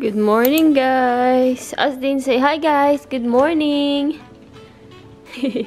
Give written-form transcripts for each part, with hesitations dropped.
Good morning, guys. Asdin, say hi, guys. Good morning. Hindi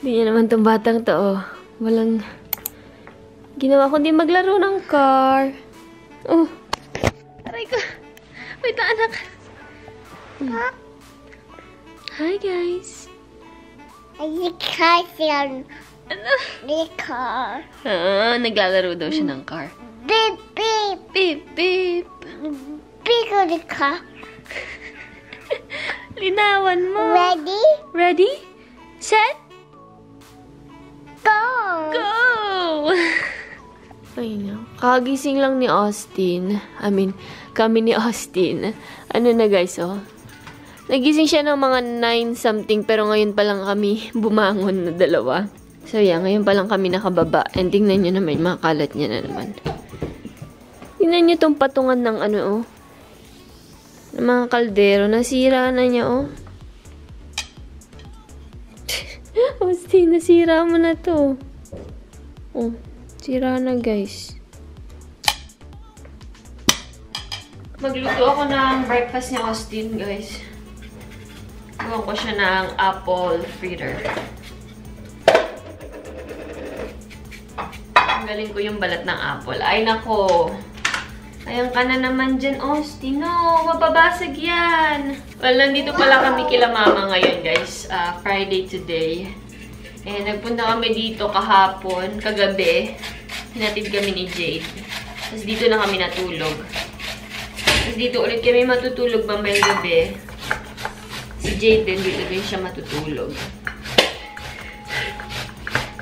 niya naman itong batang to, oh. Walang ginawa kundi maglaro ng car. Oh. Aray ko. Wait na, anak. Hi, guys. The car. Ano? The car. Naglalaro daw siya ng car. Beep, beep. Beep, beep. Beep on the car. Linawan mo. Ready? Ready? Set? Go. Go! Ay, no. Kagising lang ni Austin. Kami ni Austin. Ano na, guys, oh. Nagising siya ng mga 9 something, pero ngayon pa lang kami bumangon na dalawa. So, yeah, ngayon pa lang kami nakababa. And tingnan nyo naman, mga kalat niya na naman. Tingnan nyo tong patungan ng ano, oh. Ng mga kaldero. Nasira na niya, oh. Austin, nasira mo na to. Oh, sira na, guys. Magluto ako ng breakfast ni Austin, guys. Gawa ko siya ng apple fritter. Tanggalin ko yung balat ng apple. Ay, nako. Ayan ka na naman dyan, Austin. No, mababasag yan. Well, nandito pala kami kila mama ngayon, guys. Friday today. Eh, nagpunta kami dito kahapon, kagabi. Hinatid kami ni Jade. Tapos dito na kami natulog. Tapos dito ulit kami matutulog mamayang gabi. Si Jade din, dito din siya matutulog.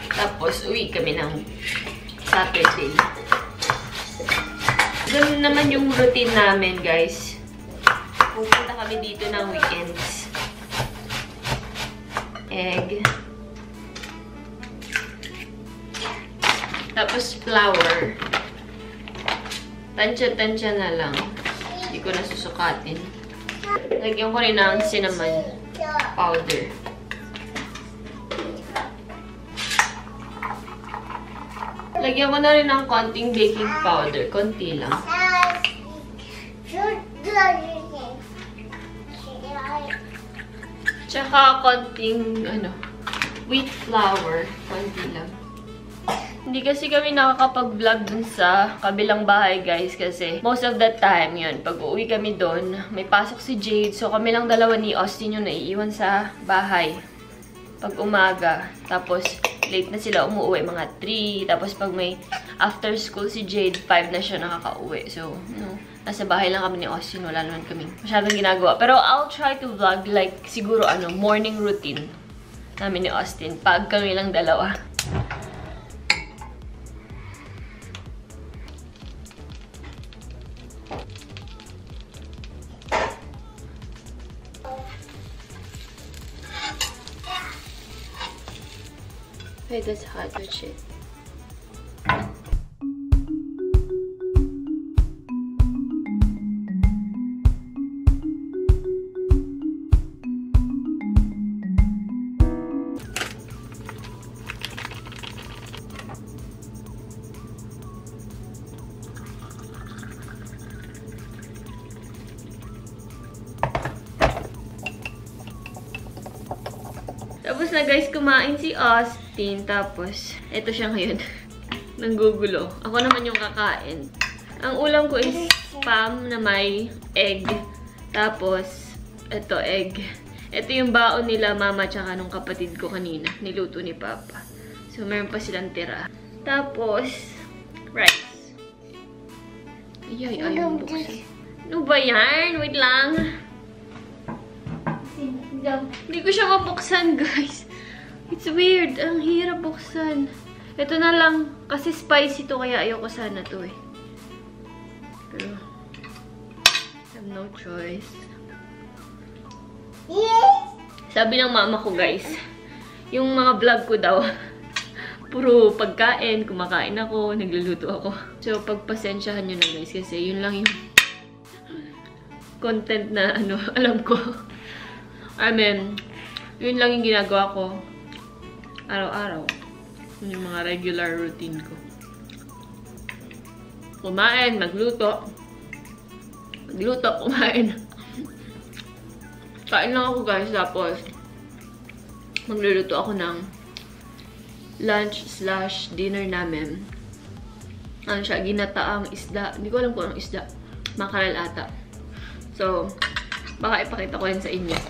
Tapos, uwi kami ng Saturday. Ganun naman yung routine namin, guys. Pupunta kami dito ng weekends. Egg. Tapos flour. Tansya-tansya na lang. Hindi ko na susukatin. Lagyan ko rin ng cinnamon powder. Lagyan ko na rin ng konting baking powder. Konti lang. Tsaka konting, wheat flour. Konti lang. Hindi kasi kami nakakapag-vlog dun sa kabilang bahay, guys. Kasi most of the time, yun, pag uuwi kami dun, may pasok si Jade. So, kami lang dalawa ni Austin yung naiiwan sa bahay. Pag umaga. Tapos, late na sila umuwi, mga 3. Tapos, pag may after school si Jade, 5 na siya nakaka-uwi. So, nasa bahay lang kami ni Austin. Wala naman kami masyadong ginagawa. Pero, I'll try to vlog like, siguro, morning routine namin ni Austin. Pag kami lang dalawa. Hey, that's hot, that shit. Tapos na, guys, kumain si Austin. Tapos, eto siya ngayon. Nanggugulo. Ako naman yung kakain. Ang ulam ko is spam na may egg. Tapos, eto, egg. Eto yung baon nila, mama, tsaka nung kapatid ko kanina. Niluto ni Papa. So, meron pa silang tira. Tapos, rice. Ay, ayaw buksan. Ano ba yan? Wait lang. Hindi ko siya mabuksan, guys. It's weird. Ang hirap buksan. Ito na lang. Kasi spicy to, kaya ayoko sana to eh. Pero, I have no choice. Sabi ng mama ko, guys, yung mga vlog ko daw, puro pagkain, kumakain ako, nagluluto ako. So, pagpasensyahan nyo na, guys, kasi yun lang yung content na, alam ko. Yun lang yung ginagawa ko araw-araw. Yun yung mga regular routine ko. Kumain, magluto. Magluto, kumain. Kain lang ako guys, tapos magluluto ako ng lunch/dinner namin. Ano siya, ginataang isda. Hindi ko alam kung anong isda. Makarel ata. So, baka ipakita ko yan sa inyo.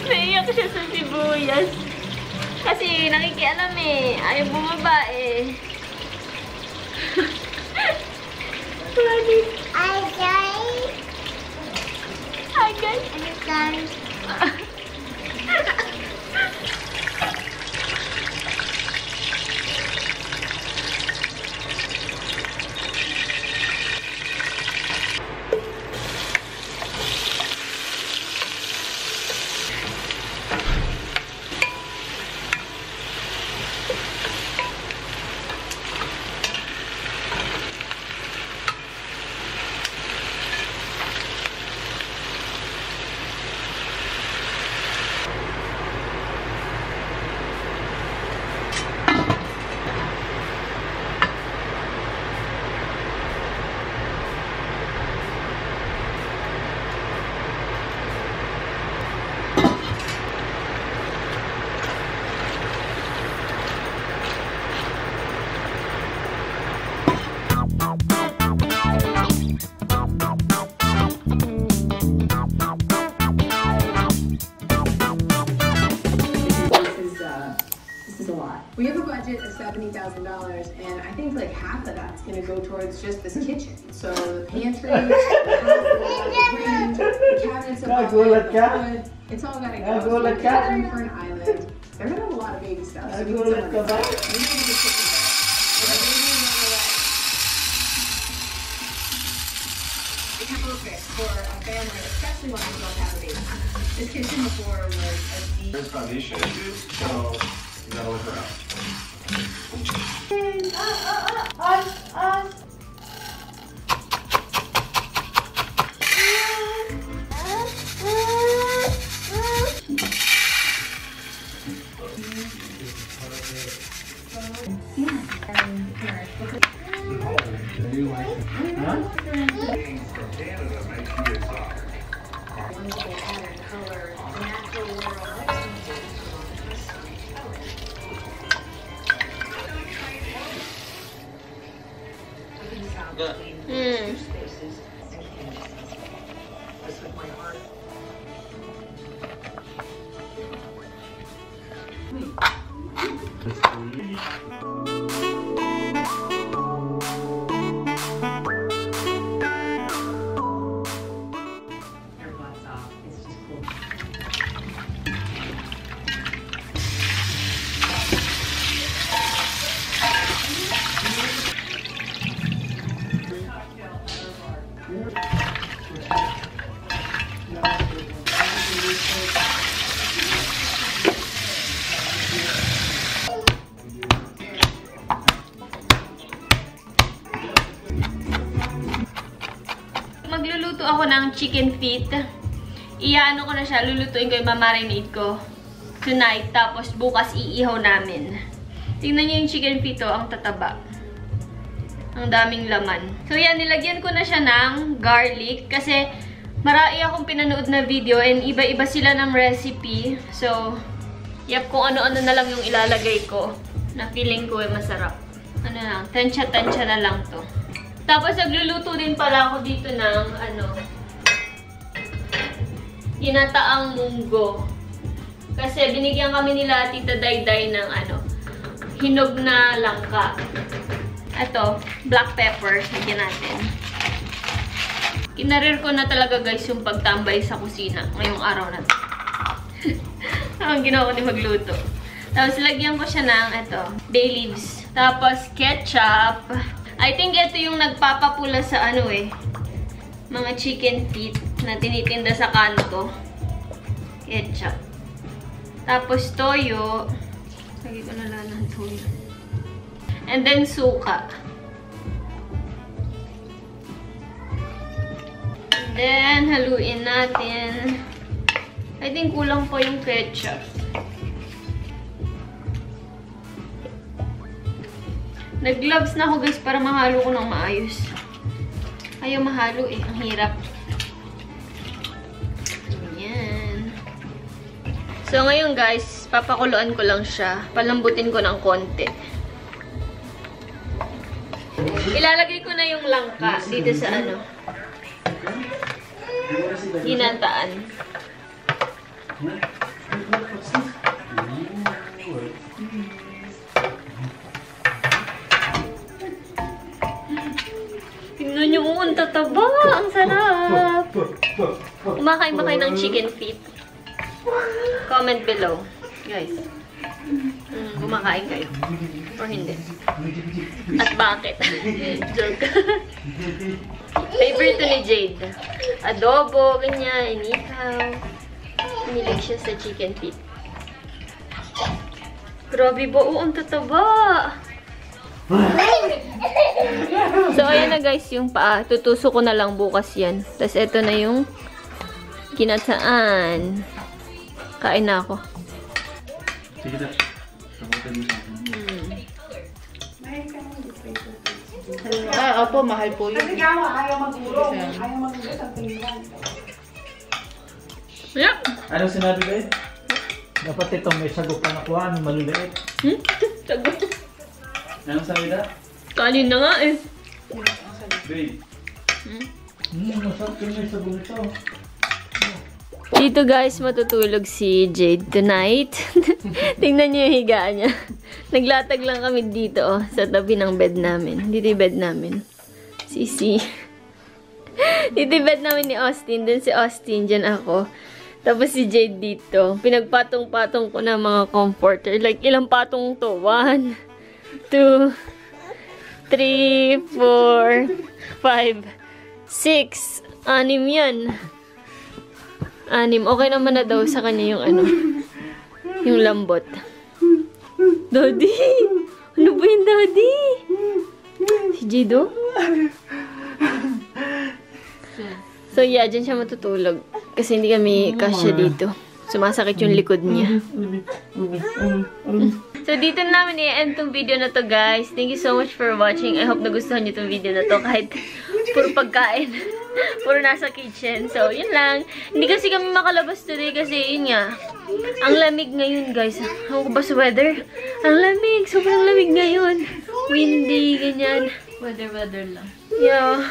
Naiyak siya sa sibuyas. Kasi nakikialam eh. Ayaw bumaba eh. Funny. Hi guys. Hi guys. Hi guys. We have a budget of $70,000, and I think like half of that's going to go towards just this kitchen. So the pantry, the range, the cabinets above it, the wood, it's all got to go. So we're looking for an island. They're going to have a lot of baby stuff. So we need someone to cook. We need a kitchen there. But I really don't know what. It's perfect for a family, especially when we don't have a baby. This kitchen before was a deep. There's foundation issues, so you gotta look around. Magluluto ako ng chicken feet. Iyaano ko na siya, lulutuin ko yung mamarinate ko tonight, tapos bukas iihaw namin. Tingnan niyo yung chicken feet, oh, ang tataba. Ang daming laman. So yan, nilagyan ko na siya ng garlic kasi marami akong pinanood na video and iba-iba sila ng recipe. So, yap, kung ano-ano na lang yung ilalagay ko na feeling ko ay masarap. Ano lang, tansya-tansya na lang to. Tapos nagluluto din pala ako dito ng ginataang munggo. Kasi binigyan kami nila Tita Dayday ng hinog na langka. Ito, black pepper, lagyan natin. Kinarir ko na talaga guys yung pagtambay sa kusina ngayong araw na to. Ang ginawa ko ni magluto. Tapos, lagyan ko siya ng, bay leaves. Tapos, ketchup. I think ito yung nagpapapula sa mga chicken feet na tinitinda sa kanto. Ketchup. Tapos, toyo. Lagi ko na lang ng toyo. And then, suka. And then, haluin natin. I think kulang pa yung ketchup. Nag-gloves na ako guys para mahalo ko ng maayos. Ayaw mahalo eh. Ang hirap. Ayan. So ngayon guys, papakuluan ko lang siya. Palambutin ko ng konti. Ilalagay ko na yung langka dito sa ginataan. Tingnan nyo, ang tataba! Ang sarap! Kumakain ba kayo ng chicken feet? Comment below, guys. Kumakain kayo. Or hindi. At bakit? Joke. Favorite to ni Jade. Adobo, ganyan, inikaw. Pinilig siya sa chicken feet. Grabe ba? Ang tataba! So, ayan na guys yung paa. Tutuso ko na lang bukas yan. Tapos, ito na yung ginataan. Kain na ako. Sige na. Opo, mahal po yun. Ayaw magulong. Ayaw magulong sa tingnan. Yeah. Anong sinabi ba dapat itong may sagot na nakuha, anong maliliit? Sagot. Anong sabi na? Kanin na nga eh. Babe. Masarap yung may sagot ito. Dito guys, matutulog si Jade tonight. Tingnan niyo yung higaan niya. Naglatag lang kami dito sa tabi ng bed namin. Dito yung bed namin. Sisi. Dito yung bed namin ni Austin. Dun si Austin, dyan ako. Tapos si Jade dito. Pinagpatong-patong ko na mga comforter. Like, ilang patong to? 1, 2, 3, 4, 5, 6. 6 yan. 6. Okay naman na daw sa kanya yung yung lambot. Daddy! Ano ba yung daddy? Si Jido? So yeah, dyan siya matutulog. Kasi hindi kami kasya dito. Sumasakit yung likod niya. So dito namin i-end tong video na to guys. Thank you so much for watching. I hope nagustuhan niyo tong video na to kahit puro pagkain. Puro nasa kitchen. So yun lang. Hindi kasi kami makalabas today kasi yun nga. Ang lamig ngayon guys. Ako ba sa weather? Ang lamig. Sobrang lamig ngayon. Windy, ganyan. Weather lang. Yeah.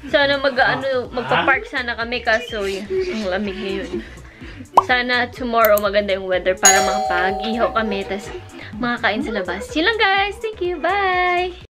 Sana magpa-park sana kami kaso ang lamig ngayon. Sana tomorrow maganda yung weather para makapag-ihaw kami tas makakain sa labas. Yun lang guys. Thank you. Bye!